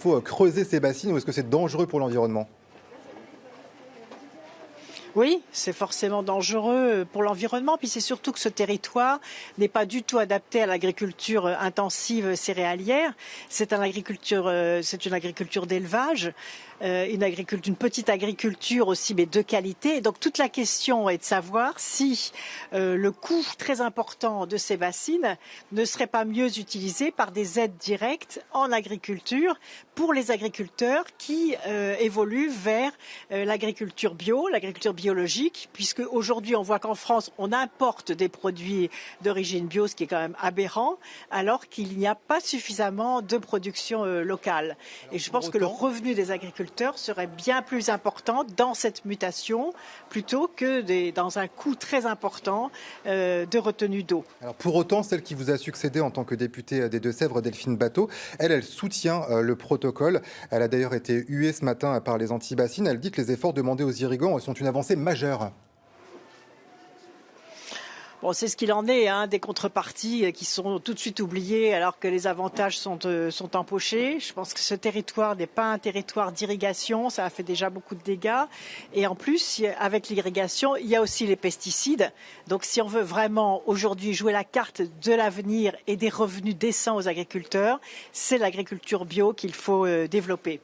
faut creuser ces bassines ou est-ce que c'est dangereux pour l'environnement? Oui, c'est forcément dangereux pour l'environnement, puis c'est surtout que ce territoire n'est pas du tout adapté à l'agriculture intensive céréalière. C'est une agriculture d'élevage, une petite agriculture aussi, mais de qualité. Et donc toute la question est de savoir si le coût très important de ces bassines ne serait pas mieux utilisé par des aides directes en agriculture pour les agriculteurs qui évoluent vers l'agriculture bio, l'agriculture biologique, puisque aujourd'hui on voit qu'en France on importe des produits d'origine bio, ce qui est quand même aberrant, alors qu'il n'y a pas suffisamment de production locale. Et je pense que le revenu des agriculteurs serait bien plus important dans cette mutation plutôt que dans un coût très important de retenue d'eau. Alors pour autant, celle qui vous a succédé en tant que députée des Deux-Sèvres, Delphine Batho, elle soutient le protocole. Elle a d'ailleurs été huée ce matin par les anti-bassines. Elle dit que les efforts demandés aux irrigants sont une avancée majeure. Bon, c'est ce qu'il en est, hein, des contreparties qui sont tout de suite oubliées alors que les avantages sont empochés. Je pense que ce territoire n'est pas un territoire d'irrigation, ça a fait déjà beaucoup de dégâts. Et en plus, avec l'irrigation, il y a aussi les pesticides. Donc si on veut vraiment aujourd'hui jouer la carte de l'avenir et des revenus décents aux agriculteurs, c'est l'agriculture bio qu'il faut développer.